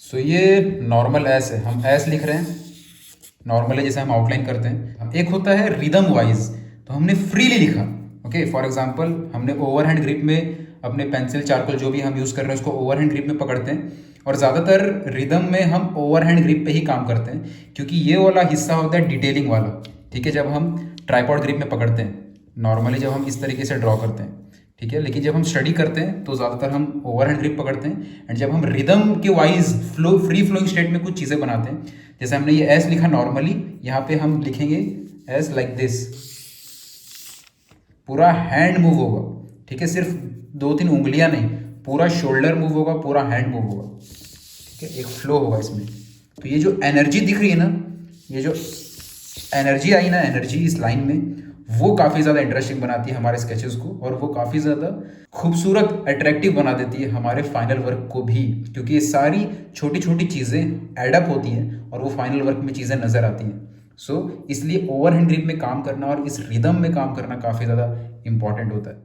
सो ये normal S है, हम एस लिख रहे हैं नॉर्मली जैसे हम आउटलाइन करते हैं। एक होता है रिदम वाइज, तो हमने फ्रीली लिखा। ओके, फॉर एग्जांपल हमने ओवरहैंड ग्रिप में अपने पेंसिल चारकोल जो भी हम यूज़ कर रहे हैं उसको ओवरहैंड ग्रिप में पकड़ते हैं, और ज़्यादातर रिदम में हम ओवरहैंड ग्रिप पे ही काम करते हैं क्योंकि ये वाला हिस्सा होता है डिटेलिंग वाला। ठीक है, जब हम ट्राइपॉड ग्रिप में पकड़ते हैं नॉर्मली, जब हम इस तरीके से ड्रॉ करते हैं, ठीक है, लेकिन जब हम स्टडी करते हैं तो ज़्यादातर हम ओवरहैंड ग्रिप पकड़ते हैं। एंड जब हम रिदम के वाइज फ्री फ्लोइंग स्टेट में कुछ चीज़ें बनाते हैं, जैसे हमने ये एस लिखा नॉर्मली, यहाँ पे हम लिखेंगे एस लाइक दिस, पूरा हैंड मूव होगा। ठीक है, सिर्फ 2-3 उंगलियां नहीं, पूरा शोल्डर मूव होगा, पूरा हैंड मूव होगा। ठीक है, एक फ्लो होगा इसमें। तो ये जो एनर्जी दिख रही है ना, ये जो एनर्जी आई ना, एनर्जी इस लाइन में, वो काफ़ी ज़्यादा इंटरेस्टिंग बनाती है हमारे स्केचेस को, और वो काफ़ी ज़्यादा खूबसूरत अट्रैक्टिव बना देती है हमारे फाइनल वर्क को भी, क्योंकि ये सारी छोटी छोटी चीज़ें एडअप होती हैं और वो फाइनल वर्क में चीज़ें नज़र आती हैं। सो इसलिए ओवरहैंड ग्रिप में काम करना और इस रिदम में काम करना काफ़ी ज़्यादा इंपॉर्टेंट होता है।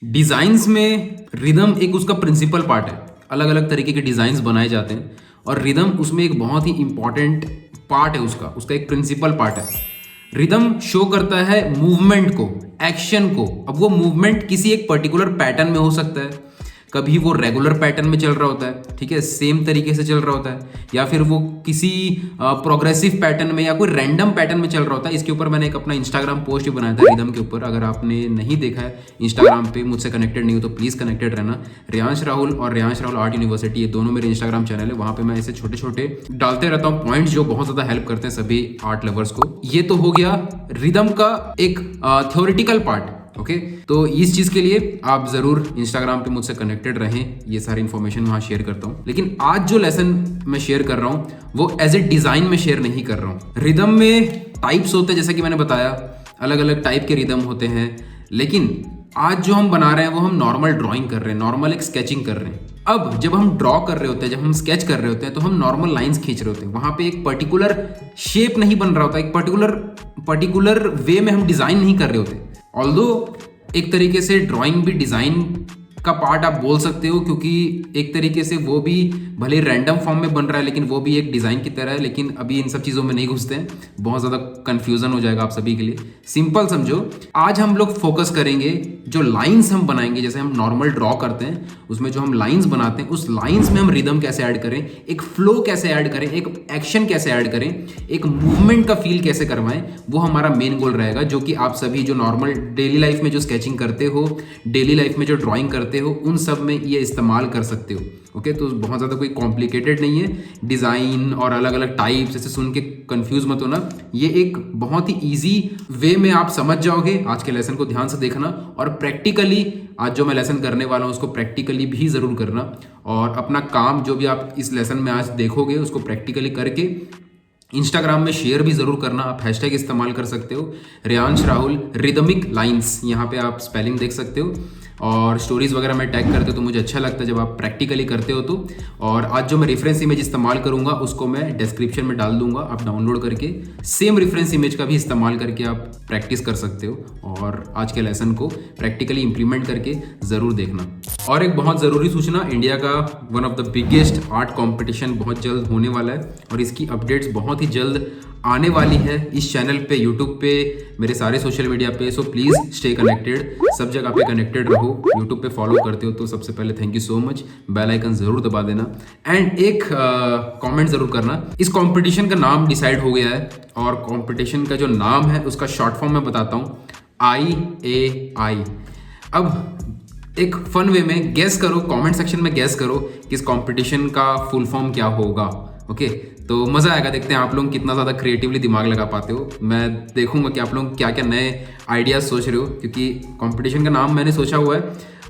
डिज़ाइंस में रिदम एक उसका प्रिंसिपल पार्ट है। अलग अलग तरीके के डिज़ाइंस बनाए जाते हैं और रिदम उसमें एक बहुत ही इंपॉर्टेंट पार्ट है, उसका एक प्रिंसिपल पार्ट है। रिदम शो करता है मूवमेंट को, एक्शन को। अब वो मूवमेंट किसी एक पर्टिकुलर पैटर्न में हो सकता है, कभी वो रेगुलर पैटर्न में चल रहा होता है, ठीक है, सेम तरीके से चल रहा होता है, या फिर वो किसी प्रोग्रेसिव पैटर्न में या कोई रैंडम पैटर्न में चल रहा होता है। इसके ऊपर मैंने एक अपना इंस्टाग्राम पोस्ट भी बनाया था रिदम के ऊपर। अगर आपने नहीं देखा है इंस्टाग्राम पे, मुझसे कनेक्टेड नहीं हो तो प्लीज़ कनेक्टेड रहना। रियांश राहुल और रियांश राहुल आर्ट यूनिवर्सिटी, ये दोनों मेरे इंस्टाग्राम चैनल है। वहाँ पे मैं ऐसे छोटे छोटे डालते रहता हूँ पॉइंट्स जो बहुत ज़्यादा हेल्प करते हैं सभी आर्ट लवर्स को। ये तो हो गया रिदम का एक थ्योरेटिकल पार्ट। ओके, तो इस चीज के लिए आप जरूर इंस्टाग्राम पे मुझसे कनेक्टेड रहें, ये सारी इन्फॉर्मेशन वहां शेयर करता हूं। लेकिन आज जो लेसन मैं शेयर कर रहा हूं वो एज ए डिजाइन में शेयर नहीं कर रहा हूं। रिदम में टाइप्स होते हैं, जैसे कि मैंने बताया अलग अलग टाइप के रिदम होते हैं, लेकिन आज जो हम बना रहे हैं वो हम नॉर्मल ड्राइंग कर रहे हैं, नॉर्मल एक स्केचिंग कर रहे हैं। अब जब हम ड्रॉ कर रहे होते हैं, जब हम स्केच कर रहे होते हैं, तो हम नॉर्मल लाइंस खींच रहे होते हैं। वहां पे एक पर्टिकुलर शेप नहीं बन रहा होता, एक पर्टिकुलर वे में हम डिजाइन नहीं कर रहे होते। ऑल्दो एक तरीके से ड्राइंग भी डिज़ाइन का पार्ट आप बोल सकते हो, क्योंकि एक तरीके से वो भी भले रैंडम फॉर्म में बन रहा है लेकिन वो भी एक डिज़ाइन की तरह है। लेकिन अभी इन सब चीज़ों में नहीं घुसते हैं, बहुत ज़्यादा कन्फ्यूज़न हो जाएगा आप सभी के लिए। सिंपल समझो, आज हम लोग फोकस करेंगे जो लाइंस हम बनाएंगे, जैसे हम नॉर्मल ड्रॉ करते हैं उसमें जो हम लाइंस बनाते हैं, उस लाइंस में हम रिदम कैसे ऐड करें, एक फ्लो कैसे ऐड करें, एक एक्शन कैसे ऐड करें, एक मूवमेंट का फील कैसे करवाएं, वो हमारा मेन गोल रहेगा। जो कि आप सभी जो नॉर्मल डेली लाइफ में जो स्केचिंग करते हो, डेली लाइफ में जो ड्राइंग करते हो, उन सब में ये इस्तेमाल कर सकते हो। ओके, तो बहुत ज़्यादा कोई कॉम्प्लिकेटेड नहीं है। डिज़ाइन और अलग अलग टाइप्स ऐसे सुन के कंफ्यूज मत होना, ये एक बहुत ही ईजी वे में आप समझ जाओगे। आज के लेसन को ध्यान से देखना और प्रैक्टिकली आज जो मैं लेसन करने वाला हूँ उसको प्रैक्टिकली भी ज़रूर करना, और अपना काम जो भी आप इस लेसन में आज देखोगे उसको प्रैक्टिकली करके इंस्टाग्राम में शेयर भी ज़रूर करना। आप हैशटैग इस्तेमाल कर सकते हो, रियांश राहुल रिदमिक लाइंस, यहाँ पे आप स्पेलिंग देख सकते हो। और स्टोरीज़ वगैरह में टैग करते हो तो मुझे अच्छा लगता है जब आप प्रैक्टिकली करते हो तो। और आज जो मैं रेफरेंस इमेज इस्तेमाल करूँगा उसको मैं डिस्क्रिप्शन में डाल दूंगा, आप डाउनलोड करके सेम रेफरेंस इमेज का भी इस्तेमाल करके आप प्रैक्टिस कर सकते हो और आज के लेसन को प्रैक्टिकली इंप्लीमेंट करके ज़रूर देखना। और एक बहुत ज़रूरी सूचना, इंडिया का one of the biggest art competition बहुत जल्द होने वाला है और इसकी अपडेट्स बहुत ही जल्द आने वाली है इस चैनल पे, यूट्यूब पे, मेरे सारे सोशल मीडिया पे। सो प्लीज़ स्टे कनेक्टेड, सब जगह पे कनेक्टेड रहो। यूट्यूब पे फॉलो करते हो तो सबसे पहले thank you so much, bell icon ज़रूर दबा देना एंड एक कमेंट ज़रूर करना। इस कंपटीशन का नाम डिसाइड हो गया है और कंपटीशन का जो नाम है उसका शॉर्ट फॉर्म मैं बताता हूँ, IAI। अब एक फन वे में गैस करो, कमेंट सेक्शन में गैस करो कि इस कंपटीशन का फुल फॉर्म क्या होगा। ओके, तो मज़ा आएगा, देखते हैं आप लोग कितना ज़्यादा क्रिएटिवली दिमाग लगा पाते हो। मैं देखूंगा कि आप लोग क्या क्या नए आइडियाज़ सोच रहे हो, क्योंकि कंपटीशन का नाम मैंने सोचा हुआ है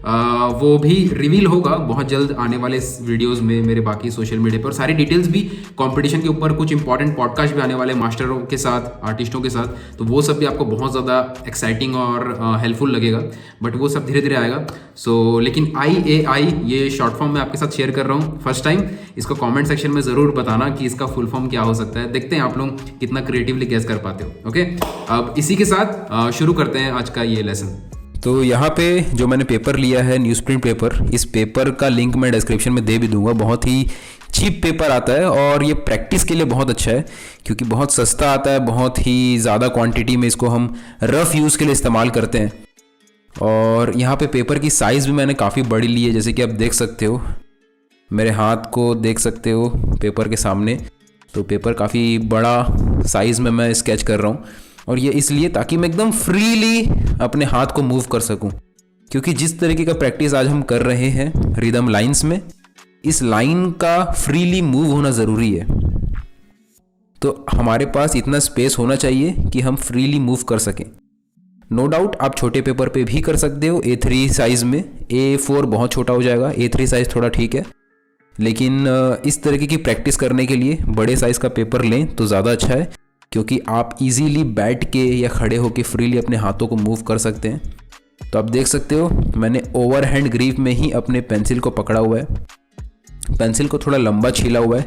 वो भी रिवील होगा बहुत जल्द आने वाले वीडियोस में मेरे बाकी सोशल मीडिया पर। सारी डिटेल्स भी कंपटीशन के ऊपर, कुछ इंपॉर्टेंट पॉडकास्ट भी आने वाले मास्टरों के साथ, आर्टिस्टों के साथ, तो वो सब भी आपको बहुत ज़्यादा एक्साइटिंग और हेल्पफुल लगेगा, बट वो सब धीरे धीरे आएगा। सो लेकिन IAI ये शॉर्ट फॉर्म मैं आपके साथ शेयर कर रहा हूँ फर्स्ट टाइम। इसको कमेंट सेक्शन में ज़रूर बताना कि इसका फुल फॉर्म क्या हो सकता है। देखते हैं आप लोग कितना क्रिएटिवली गेस कर पाते हो। ओके, अब इसी के साथ शुरू करते हैं आज का ये लेसन। तो यहाँ पे जो मैंने पेपर लिया है न्यूज़ प्रिंट पेपर, इस पेपर का लिंक मैं डिस्क्रिप्शन में दे भी दूंगा। बहुत ही चीप पेपर आता है और ये प्रैक्टिस के लिए बहुत अच्छा है क्योंकि बहुत सस्ता आता है, बहुत ही ज़्यादा क्वांटिटी में इसको हम रफ़ यूज़ के लिए इस्तेमाल करते हैं। और यहाँ पे पेपर की साइज़ भी मैंने काफ़ी बड़ी ली है, जैसे कि आप देख सकते हो, मेरे हाथ को देख सकते हो पेपर के सामने। तो पेपर काफ़ी बड़ा साइज़ में मैं स्केच कर रहा हूँ और ये इसलिए ताकि मैं एकदम फ्रीली अपने हाथ को मूव कर सकूं, क्योंकि जिस तरीके का प्रैक्टिस आज हम कर रहे हैं रिदम लाइंस में, इस लाइन का फ्रीली मूव होना ज़रूरी है। तो हमारे पास इतना स्पेस होना चाहिए कि हम फ्रीली मूव कर सकें। नो डाउट आप छोटे पेपर पे भी कर सकते हो, A3 साइज़ में। A4 बहुत छोटा हो जाएगा, A3 साइज़ थोड़ा ठीक है, लेकिन इस तरीके की प्रैक्टिस करने के लिए बड़े साइज़ का पेपर लें तो ज़्यादा अच्छा है, क्योंकि आप इजीली बैठ के या खड़े होकर फ्रीली अपने हाथों को मूव कर सकते हैं। तो आप देख सकते हो मैंने ओवर हैंड ग्रिप में ही अपने पेंसिल को पकड़ा हुआ है। पेंसिल को थोड़ा लंबा छीला हुआ है।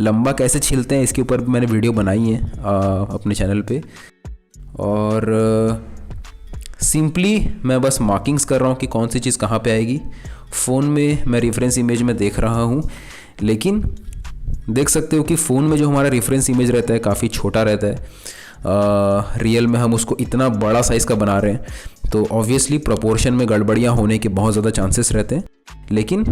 लंबा कैसे छीलते हैं इसके ऊपर मैंने वीडियो बनाई है अपने चैनल पे। और सिंपली मैं बस मार्किंग्स कर रहा हूँ कि कौन सी चीज़ कहाँ पे आएगी। फ़ोन में मैं रेफरेंस इमेज में देख रहा हूँ, लेकिन देख सकते हो कि फ़ोन में जो हमारा रेफरेंस इमेज रहता है काफ़ी छोटा रहता है। रियल में हम उसको इतना बड़ा साइज़ का बना रहे हैं, तो ऑब्वियसली प्रोपोर्शन में गड़बड़ियाँ होने के बहुत ज़्यादा चांसेस रहते हैं। लेकिन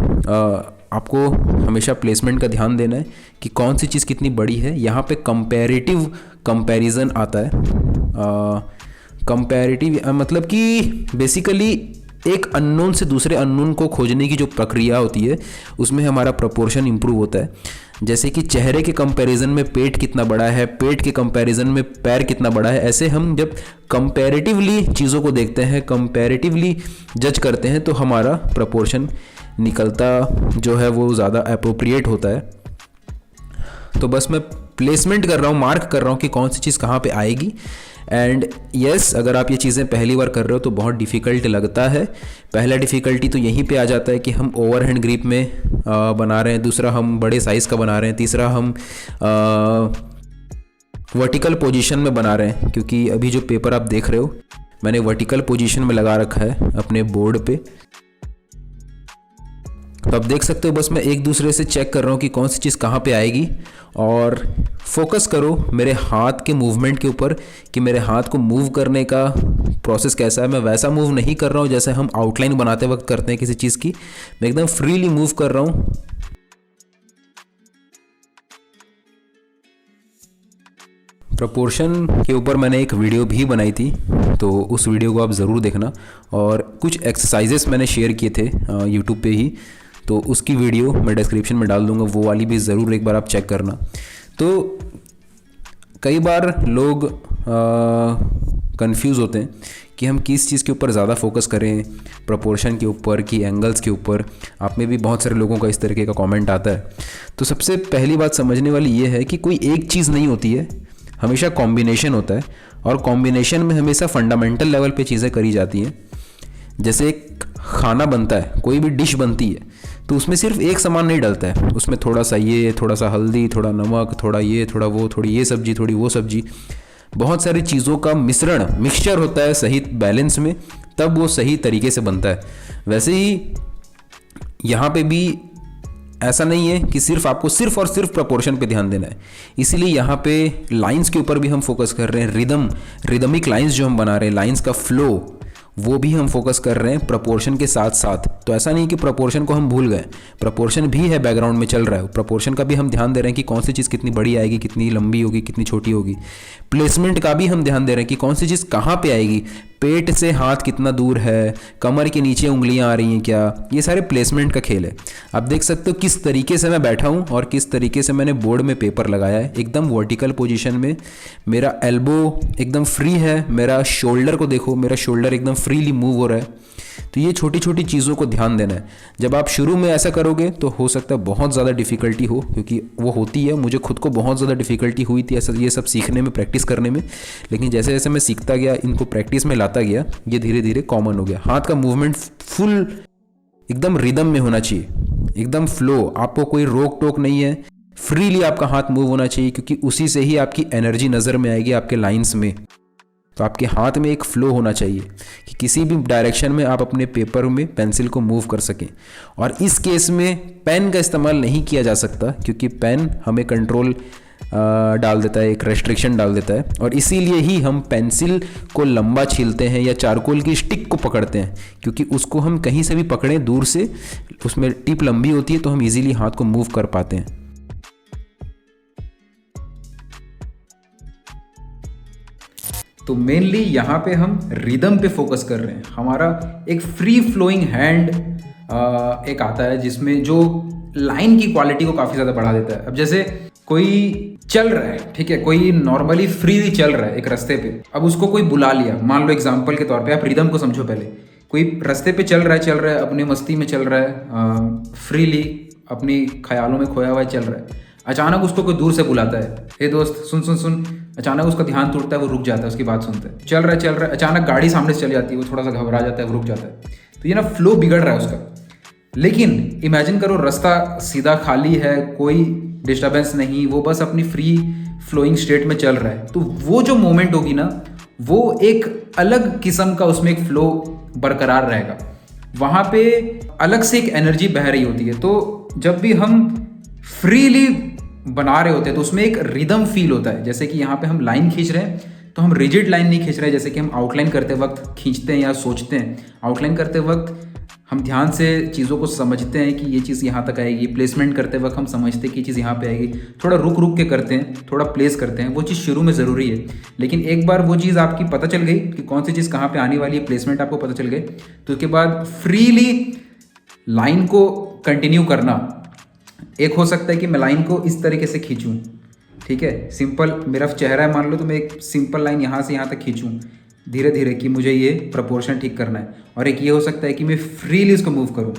आपको हमेशा प्लेसमेंट का ध्यान देना है कि कौन सी चीज़ कितनी बड़ी है। यहाँ पे कंपैरेटिव कंपैरिजन आता है। कंपैरेटिव मतलब कि बेसिकली एक अननोन से दूसरे अननोन को खोजने की जो प्रक्रिया होती है, उसमें हमारा प्रोपोर्शन इंप्रूव होता है। जैसे कि चेहरे के कंपैरिजन में पेट कितना बड़ा है, पेट के कंपैरिजन में पैर कितना बड़ा है, ऐसे हम जब कंपैरेटिवली चीज़ों को देखते हैं, कंपैरेटिवली जज करते हैं, तो हमारा प्रोपोर्शन निकलता जो है वो ज़्यादा अप्रोप्रिएट होता है। तो बस मैं प्लेसमेंट कर रहा हूँ, मार्क कर रहा हूँ कि कौन सी चीज़ कहाँ पे आएगी। एंड यस, अगर आप ये चीज़ें पहली बार कर रहे हो तो बहुत डिफ़िकल्ट लगता है। पहला डिफ़िकल्टी तो यहीं पे आ जाता है कि हम ओवर हैंड ग्रिप में बना रहे हैं, दूसरा हम बड़े साइज़ का बना रहे हैं, तीसरा हम वर्टिकल पोजीशन में बना रहे हैं, क्योंकि अभी जो पेपर आप देख रहे हो मैंने वर्टिकल पोजीशन में लगा रखा है अपने बोर्ड पे। तो आप देख सकते हो बस मैं एक दूसरे से चेक कर रहा हूँ कि कौन सी चीज़ कहाँ पे आएगी, और फोकस करो मेरे हाथ के मूवमेंट के ऊपर कि मेरे हाथ को मूव करने का प्रोसेस कैसा है। मैं वैसा मूव नहीं कर रहा हूँ जैसे हम आउटलाइन बनाते वक्त करते हैं किसी चीज़ की, मैं एकदम फ्रीली मूव कर रहा हूँ। प्रोपोर्शन के ऊपर मैंने एक वीडियो भी बनाई थी, तो उस वीडियो को आप ज़रूर देखना। और कुछ एक्सरसाइजेस मैंने शेयर किए थे यूट्यूब पे ही, तो उसकी वीडियो मैं डिस्क्रिप्शन में डाल दूंगा, वो वाली भी ज़रूर एक बार आप चेक करना। तो कई बार लोग कंफ्यूज होते हैं कि हम किस चीज़ के ऊपर ज़्यादा फोकस करें, प्रोपोर्शन के ऊपर कि एंगल्स के ऊपर। आप में भी बहुत सारे लोगों का इस तरीके का कमेंट आता है। तो सबसे पहली बात समझने वाली ये है कि कोई एक चीज़ नहीं होती है, हमेशा कॉम्बिनेशन होता है, और कॉम्बिनेशन में हमेशा फंडामेंटल लेवल पे चीज़ें करी जाती हैं। जैसे एक खाना बनता है, कोई भी डिश बनती है, तो उसमें सिर्फ एक सामान नहीं डलता है, उसमें थोड़ा सा ये, थोड़ा सा हल्दी, थोड़ा नमक, थोड़ा ये, थोड़ा वो, थोड़ी ये सब्जी, थोड़ी वो सब्जी, बहुत सारी चीज़ों का मिश्रण, मिक्सचर होता है सही बैलेंस में, तब वो सही तरीके से बनता है। वैसे ही यहाँ पे भी ऐसा नहीं है कि सिर्फ आपको सिर्फ और सिर्फ प्रोपोर्शन पे ध्यान देना है। इसीलिए यहाँ पे लाइंस के ऊपर भी हम फोकस कर रहे हैं। रिदमिक लाइंस जो हम बना रहे हैं, लाइंस का फ्लो, वो भी हम फोकस कर रहे हैं प्रोपोर्शन के साथ साथ। तो ऐसा नहीं कि प्रोपोर्शन को हम भूल गए, प्रोपोर्शन भी है, बैकग्राउंड में चल रहा है, प्रोपोर्शन का भी हम ध्यान दे रहे हैं कि कौन सी चीज़ कितनी बड़ी आएगी, कितनी लंबी होगी, कितनी छोटी होगी। प्लेसमेंट का भी हम ध्यान दे रहे हैं कि कौन सी चीज़ कहाँ पे आएगी, पेट से हाथ कितना दूर है, कमर के नीचे उंगलियां आ रही हैं क्या, ये सारे प्लेसमेंट का खेल है। आप देख सकते हो किस तरीके से मैं बैठा हूँ और किस तरीके से मैंने बोर्ड में पेपर लगाया है, एकदम वर्टिकल पोजीशन में। मेरा एल्बो एकदम फ्री है, मेरा शोल्डर को देखो, मेरा शोल्डर एकदम फ्रीली मूव हो रहा है। तो ये छोटी छोटी चीज़ों को ध्यान देना है। जब आप शुरू में ऐसा करोगे तो हो सकता है बहुत ज़्यादा डिफ़िकल्टी हो, क्योंकि वो होती है, मुझे खुद को बहुत ज़्यादा डिफ़िकल्टी हुई थी ऐसा ये सब सीखने में, प्रैक्टिस करने में। लेकिन जैसे जैसे मैं सीखता गया, इनको प्रैक्टिस में लाता गया, ये धीरे धीरे कॉमन हो गया। हाथ का मूवमेंट फुल एकदम रिदम में होना चाहिए, एकदम फ्लो, आपको कोई रोक टोक नहीं है, फ्रीली आपका हाथ मूव होना चाहिए, क्योंकि उसी से ही आपकी एनर्जी नज़र में आएगी आपके लाइंस में। तो आपके हाथ में एक फ्लो होना चाहिए कि किसी भी डायरेक्शन में आप अपने पेपर में पेंसिल को मूव कर सकें। और इस केस में पेन का इस्तेमाल नहीं किया जा सकता, क्योंकि पेन हमें कंट्रोल डाल देता है, एक रेस्ट्रिक्शन डाल देता है, और इसीलिए ही हम पेंसिल को लंबा छीलते हैं या चारकोल की स्टिक को पकड़ते हैं, क्योंकि उसको हम कहीं से भी पकड़ें दूर से, उसमें टिप लंबी होती है तो हम इजीली हाथ को मूव कर पाते हैं। तो मेनली यहाँ पे हम रिदम पे फोकस कर रहे हैं। हमारा एक फ्री फ्लोइंग हैंड एक आता है जिसमें जो लाइन की क्वालिटी को काफ़ी ज़्यादा बढ़ा देता है। अब जैसे कोई चल रहा है, ठीक है, कोई नॉर्मली फ्रीली चल रहा है एक रास्ते पे, अब उसको कोई बुला लिया, मान लो एग्जांपल के तौर पे, आप रिदम को समझो पहले। कोई रास्ते पे चल रहा है, अपनी मस्ती में चल रहा है, फ्रीली अपनी ख्यालों में खोया हुआ चल रहा है। अचानक उसको कोई दूर से बुलाता है, हे दोस्त सुन सुन सुन। अचानक उसका ध्यान टूटता है, वो रुक जाता है, उसकी बात सुनता है। चल रहा है, अचानक गाड़ी सामने से चल जाती है, वो थोड़ा सा घबरा जाता है, वो रुक जाता है। तो ये ना फ्लो बिगड़ रहा है उसका। लेकिन इमेजिन करो रास्ता सीधा खाली है, कोई डिस्टर्बेंस नहीं, वो बस अपनी फ्री फ्लोइंग स्टेट में चल रहा है। तो वो जो मोमेंट होगी ना, वो एक अलग किस्म का, उसमें एक फ्लो बरकरार रहेगा। वहाँ पे अलग से एक एनर्जी बह रही होती है। तो जब भी हम फ्रीली बना रहे होते हैं तो उसमें एक रिदम फील होता है। जैसे कि यहाँ पे हम लाइन खींच रहे हैं तो हम रिजिड लाइन नहीं खींच रहे हैं, जैसे कि हम आउटलाइन करते वक्त खींचते हैं या सोचते हैं। आउटलाइन करते वक्त हम ध्यान से चीज़ों को समझते हैं कि ये चीज़ यहाँ तक आएगी। प्लेसमेंट करते वक्त हम समझते हैं कि ये चीज़ यहाँ पे आएगी। थोड़ा रुक रुक के करते हैं, थोड़ा प्लेस करते हैं। वो चीज़ शुरू में ज़रूरी है, लेकिन एक बार वो चीज़ आपकी पता चल गई कि कौन सी चीज़ कहाँ पे आने वाली है, प्लेसमेंट आपको पता चल गई, तो उसके बाद फ्रीली लाइन को कंटिन्यू करना। एक हो सकता है कि मैं लाइन को इस तरीके से खींचूँ, ठीक है, सिंपल मेरा चेहरा है मान लो, तो मैं एक सिंपल लाइन यहाँ से यहाँ तक खींचूँ धीरे धीरे कि मुझे ये प्रपोर्शन ठीक करना है। और एक ये हो सकता है कि मैं फ्रीली इसको मूव करूँ,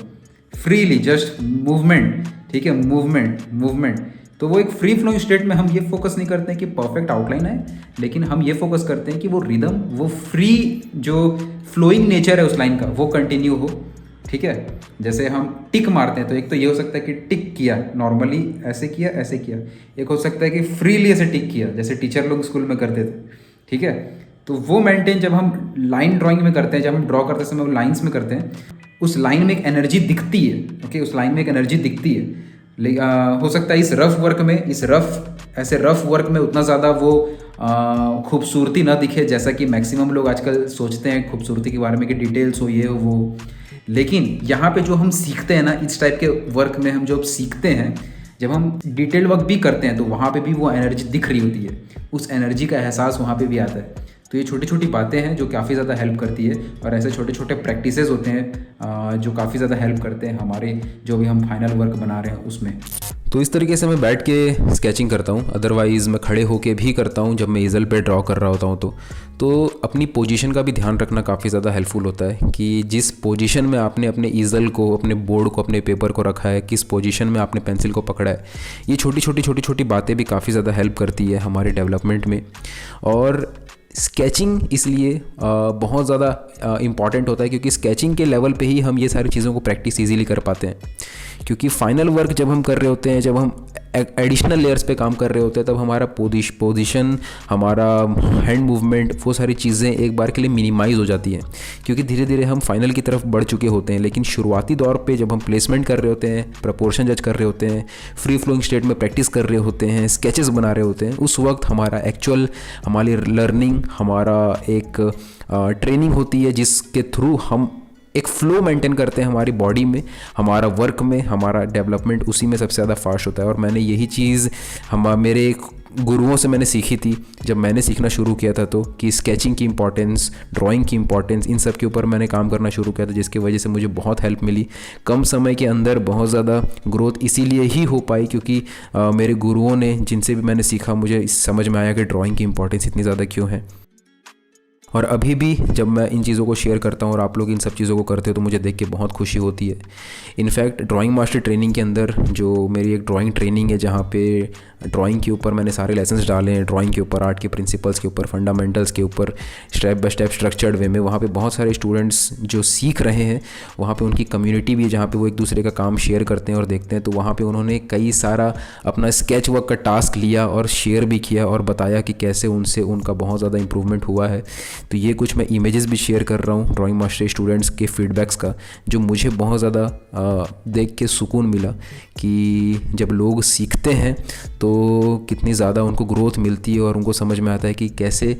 फ्रीली जस्ट मूवमेंट, ठीक है, मूवमेंट। तो वो एक फ्री फ्लोइंग स्टेट में हम ये फोकस नहीं करते हैं कि परफेक्ट आउटलाइन है, लेकिन हम ये फोकस करते हैं कि वो रिदम, वो फ्री जो फ्लोइंग नेचर है उस लाइन का, वो कंटिन्यू हो, ठीक है। जैसे हम टिक मारते हैं तो एक तो ये हो सकता है कि टिक किया, नॉर्मली ऐसे किया ऐसे किया। एक हो सकता है कि फ्रीली ऐसे टिक किया, जैसे टीचर लोग स्कूल में करते थे, ठीक है। तो वो मेंटेन जब हम लाइन ड्राइंग में करते हैं, जब हम ड्रॉ करते समय वो लाइंस में करते हैं, उस लाइन में एक एनर्जी दिखती है, ओके, उस लाइन में एक एनर्जी दिखती है। हो सकता है इस रफ वर्क में, ऐसे रफ वर्क में उतना ज़्यादा वो खूबसूरती ना दिखे, जैसा कि मैक्सिमम लोग आजकल सोचते हैं खूबसूरती के बारे में कि डिटेल्स हो, ये हो वो। लेकिन यहाँ पे जो हम सीखते हैं ना, इस टाइप के वर्क में हम जो सीखते हैं, जब हम डिटेल वर्क भी करते हैं तो वहाँ पे भी वो एनर्जी दिख रही होती है, उस एनर्जी का एहसास वहाँ पे भी आता है। तो ये छोटी छोटी बातें हैं जो काफ़ी ज़्यादा हेल्प करती है, और ऐसे छोटे छोटे प्रैक्टिसेस होते हैं जो काफ़ी ज़्यादा हेल्प करते हैं हमारे जो भी हम फाइनल वर्क बना रहे हैं उसमें। तो इस तरीके से मैं बैठ के स्केचिंग करता हूँ। अदरवाइज़ मैं खड़े होके भी करता हूँ जब मैं ईज़ल पे ड्रॉ कर रहा होता हूँ। तो अपनी पोजीशन का भी ध्यान रखना काफ़ी ज़्यादा हेल्पफुल होता है कि जिस पोजीशन में आपने अपने ईज़ल को, अपने बोर्ड को, अपने पेपर को रखा है, किस पोजीशन में आपने पेंसिल को पकड़ा है, ये छोटी छोटी बातें भी काफ़ी ज़्यादा हेल्प करती है हमारे डेवलपमेंट में। और स्केचिंग इसलिए बहुत ज़्यादा इम्पॉर्टेंट होता है क्योंकि स्केचिंग के लेवल पे ही हम ये सारी चीज़ों को प्रैक्टिस इजीली कर पाते हैं। क्योंकि फाइनल वर्क जब हम कर रहे होते हैं, जब हम एडिशनल लेयर्स पे काम कर रहे होते हैं, तब हमारा पोजीशन, हमारा हैंड मूवमेंट, वो सारी चीज़ें एक बार के लिए मिनिमाइज़ हो जाती हैं, क्योंकि धीरे धीरे हम फाइनल की तरफ बढ़ चुके होते हैं। लेकिन शुरुआती दौर पे जब हम प्लेसमेंट कर रहे होते हैं, प्रपोर्शन जज कर रहे होते हैं, फ्री फ्लोइंग स्टेट में प्रैक्टिस कर रहे होते हैं, स्केचेस बना रहे होते हैं, उस वक्त हमारा एक्चुअल, हमारी लर्निंग, हमारा एक ट्रेनिंग होती है जिसके थ्रू हम एक फ़्लो मेंटेन करते हैं हमारी बॉडी में, हमारा वर्क में, हमारा डेवलपमेंट उसी में सबसे ज़्यादा फास्ट होता है। और मैंने यही चीज़ मेरे गुरुओं से मैंने सीखी थी जब मैंने सीखना शुरू किया था, तो कि स्केचिंग की इंपॉर्टेंस, ड्राइंग की इंपॉर्टेंस, इन सब के ऊपर मैंने काम करना शुरू किया था, जिसकी वजह से मुझे बहुत हेल्प मिली। कम समय के अंदर बहुत ज़्यादा ग्रोथ इसीलिए ही हो पाई क्योंकि मेरे गुरुओं ने, जिनसे भी मैंने सीखा, मुझे समझ में आया कि ड्राइंग की इंपॉर्टेंस इतनी ज़्यादा क्यों है। और अभी भी जब मैं इन चीज़ों को शेयर करता हूँ और आप लोग इन सब चीज़ों को करते हो तो मुझे देख के बहुत खुशी होती है। इनफैक्ट ड्राइंग मास्टर ट्रेनिंग के अंदर जो मेरी एक ड्राइंग ट्रेनिंग है, जहाँ पे ड्राइंग के ऊपर मैंने सारे लेसन्स डाले हैं, ड्राइंग के ऊपर, आर्ट के प्रिंसिपल्स के ऊपर, फंडामेंटल्स के ऊपर, step by step structured way में, वहाँ पे बहुत सारे स्टूडेंट्स जो सीख रहे हैं, वहाँ पे उनकी कम्युनिटी भी है जहाँ पे वो एक दूसरे का काम शेयर करते हैं और देखते हैं। तो वहाँ पे उन्होंने कई सारा अपना स्केच वर्क का टास्क लिया और शेयर भी किया और बताया कि कैसे उनसे उनका बहुत ज़्यादा इंप्रूवमेंट हुआ है। तो ये कुछ मैं इमेजेस भी शेयर कर रहा हूँ ड्राइंग मास्टर स्टूडेंट्स के फीडबैक्स का, जो मुझे बहुत ज़्यादा देख के सुकून मिला कि जब लोग सीखते हैं तो कितनी ज़्यादा उनको ग्रोथ मिलती है और उनको समझ में आता है कि कैसे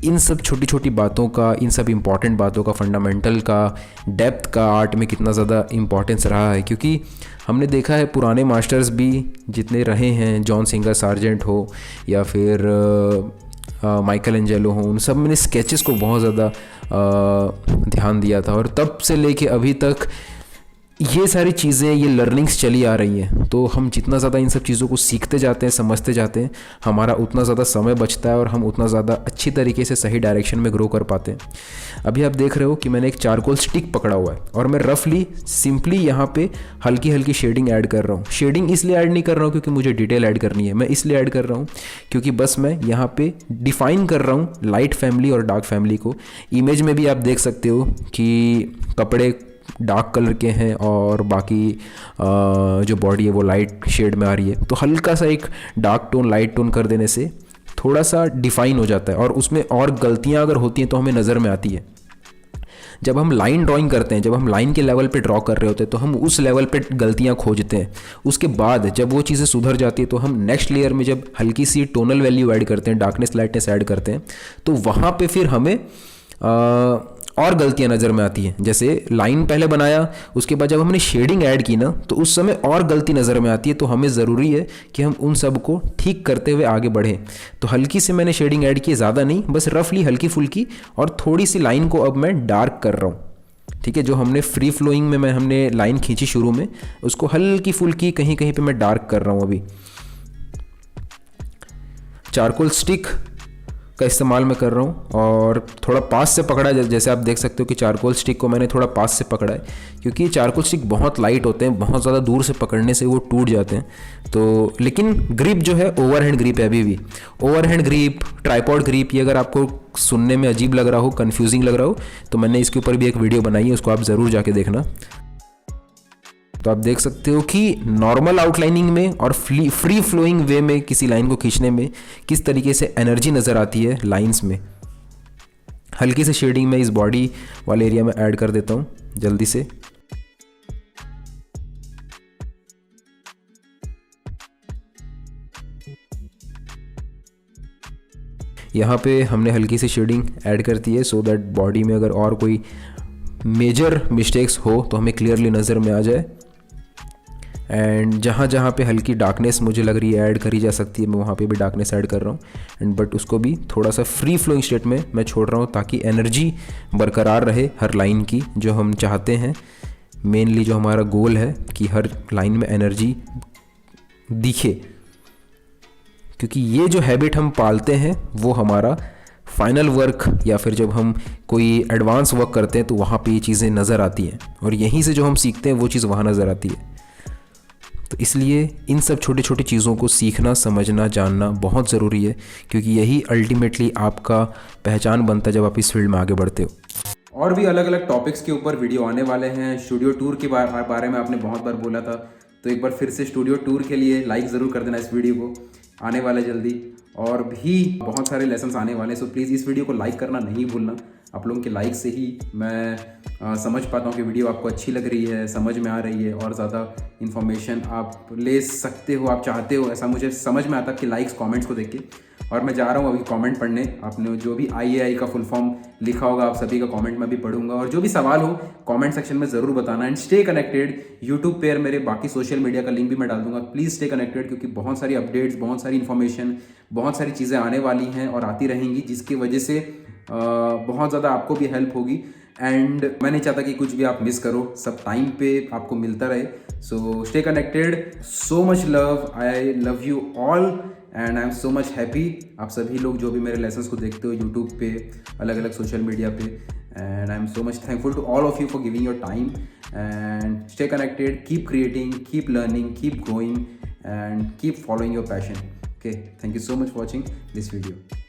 इन सब छोटी छोटी बातों का, इन सब इम्पॉर्टेंट बातों का, फंडामेंटल का, डेप्थ का आर्ट में कितना ज़्यादा इम्पॉर्टेंस रहा है। क्योंकि हमने देखा है पुराने मास्टर्स भी जितने रहे हैं, जॉन सिंगर सार्जेंट हो या फिर माइकल एंजेलो हो, उन सब मैंने स्केचेस को बहुत ज़्यादा ध्यान दिया था और तब से लेके अभी तक ये सारी चीज़ें, ये लर्निंग्स चली आ रही हैं। तो हम जितना ज़्यादा इन सब चीज़ों को सीखते जाते हैं, समझते जाते हैं, हमारा उतना ज़्यादा समय बचता है और हम उतना ज़्यादा अच्छी तरीके से सही डायरेक्शन में ग्रो कर पाते हैं। अभी आप देख रहे हो कि मैंने एक चारकोल स्टिक पकड़ा हुआ है और मैं रफली सिंपली यहाँ पे हल्की हल्की शेडिंग ऐड कर रहा हूँ। शेडिंग इसलिए ऐड नहीं कर रहा हूँ क्योंकि मुझे डिटेल ऐड करनी है, मैं इसलिए ऐड कर रहा हूँ क्योंकि बस मैं यहाँ पे डिफाइन कर रहा हूँ लाइट फैमिली और डार्क फैमिली को। इमेज में भी आप देख सकते हो कि कपड़े डार्क कलर के हैं और बाकी जो बॉडी है वो लाइट शेड में आ रही है। तो हल्का सा एक डार्क टोन लाइट टोन कर देने से थोड़ा सा डिफाइन हो जाता है और उसमें और गलतियां अगर होती हैं तो हमें नज़र में आती है। जब हम लाइन ड्राइंग करते हैं, जब हम लाइन के लेवल पे ड्रॉ कर रहे होते हैं तो हम उस लेवल पे गलतियां खोजते हैं। उसके बाद जब वो चीज़ें सुधर जाती है तो हम नेक्स्ट लेयर में जब हल्की सी टोनल वैल्यू ऐड करते हैं, डार्कनेस लाइटनेस ऐड करते हैं, तो वहाँ पे फिर हमें और गलतियां नज़र में आती हैं। जैसे लाइन पहले बनाया, उसके बाद जब हमने शेडिंग ऐड की ना तो उस समय और गलती नज़र में आती है। तो हमें ज़रूरी है कि हम उन सब को ठीक करते हुए आगे बढ़ें। तो हल्की से मैंने शेडिंग ऐड की, ज़्यादा नहीं, बस रफली हल्की फुल्की, और थोड़ी सी लाइन को अब मैं डार्क कर रहा हूँ। ठीक है, जो हमने फ्री फ्लोइंग में हमने लाइन खींची शुरू में, उसको हल्की फुल्की कहीं कहीं पर मैं डार्क कर रहा हूँ। अभी चारकोल स्टिक का इस्तेमाल मैं कर रहा हूँ और थोड़ा पास से पकड़ा है। जैसे आप देख सकते हो कि चारकोल स्टिक को मैंने थोड़ा पास से पकड़ा है क्योंकि ये चारकोल स्टिक बहुत लाइट होते हैं, बहुत ज़्यादा दूर से पकड़ने से वो टूट जाते हैं। तो लेकिन ग्रिप जो है ओवरहैंड ग्रिप है। अभी भी ओवरहैंड ग्रिप, ट्राइपॉड ग्रिप, ये अगर आपको सुनने में अजीब लग रहा हो, कन्फ्यूजिंग लग रहा हो, तो मैंने इसके ऊपर भी एक वीडियो बनाई है, उसको आप ज़रूर जाके देखना। तो आप देख सकते हो कि नॉर्मल आउटलाइनिंग में और फ्री फ्लोइंग वे में किसी लाइन को खींचने में किस तरीके से एनर्जी नज़र आती है लाइंस में। हल्की से शेडिंग में इस बॉडी वाले एरिया में ऐड कर देता हूँ जल्दी से। यहाँ पे हमने हल्की सी शेडिंग ऐड कर दी है सो दैट बॉडी में अगर और कोई मेजर मिस्टेक्स हो तो हमें क्लियरली नज़र में आ जाए। एंड जहाँ जहाँ पे हल्की डार्कनेस मुझे लग रही है ऐड करी जा सकती है, मैं वहाँ पे भी डार्कनेस ऐड कर रहा हूँ। एंड बट उसको भी थोड़ा सा फ्री फ्लोइंग स्टेट में मैं छोड़ रहा हूँ ताकि एनर्जी बरकरार रहे हर लाइन की, जो हम चाहते हैं। मेनली जो हमारा गोल है कि हर लाइन में एनर्जी दिखे, क्योंकि ये जो हैबिट हम पालते हैं वो हमारा फाइनल वर्क या फिर जब हम कोई एडवांस वर्क करते हैं तो वहाँ पे ये चीज़ें नज़र आती हैं और यहीं से जो हम सीखते हैं वो चीज़ वहाँ नज़र आती है। तो इसलिए इन सब छोटी छोटी चीज़ों को सीखना, समझना, जानना बहुत ज़रूरी है, क्योंकि यही अल्टीमेटली आपका पहचान बनता है जब आप इस फील्ड में आगे बढ़ते हो। और भी अलग अलग टॉपिक्स के ऊपर वीडियो आने वाले हैं। स्टूडियो टूर के बारे में आपने बहुत बार बोला था, तो एक बार फिर से स्टूडियो टूर के लिए लाइक ज़रूर कर देना इस वीडियो को, आने वाले जल्दी। और भी बहुत सारे लेसन्स आने वाले हैं, सो प्लीज़ इस वीडियो को लाइक करना नहीं भूलना। आप लोगों के लाइक से ही मैं समझ पाता हूँ कि वीडियो आपको अच्छी लग रही है, समझ में आ रही है और ज़्यादा इन्फॉर्मेशन आप ले सकते हो, आप चाहते हो, ऐसा मुझे समझ में आता है कि लाइक्स कमेंट्स को देख के। और मैं जा रहा हूँ अभी कमेंट पढ़ने। आपने जो भी IAI का फुल फॉर्म लिखा होगा आप सभी का कमेंट में भी पढ़ूंगा, और जो भी सवाल हो कमेंट सेक्शन में ज़रूर बताना। And stay connected. यूट्यूब पर मेरे बाकी सोशल मीडिया का लिंक भी मैं डाल दूंगा। प्लीज़ स्टे कनेक्टेड, क्योंकि बहुत सारी अपडेट्स, बहुत सारी इन्फॉर्मेशन, बहुत सारी चीज़ें आने वाली हैं और आती रहेंगी, जिसकी वजह से बहुत ज़्यादा आपको भी हेल्प होगी। एंड मैं नहीं चाहता कि कुछ भी आप मिस करो, सब टाइम पे आपको मिलता रहे। So stay connected. So much love. I love you all and I'm so much happy. आप सभी लोग जो भी मेरे lessons को देखते हो YouTube पे, अलग अलग सोशल मीडिया पे, and I'm so much thankful to all of you for giving your time. And stay connected, keep creating, keep learning, keep growing, and keep following your passion. Okay, thank you so much for watching this video.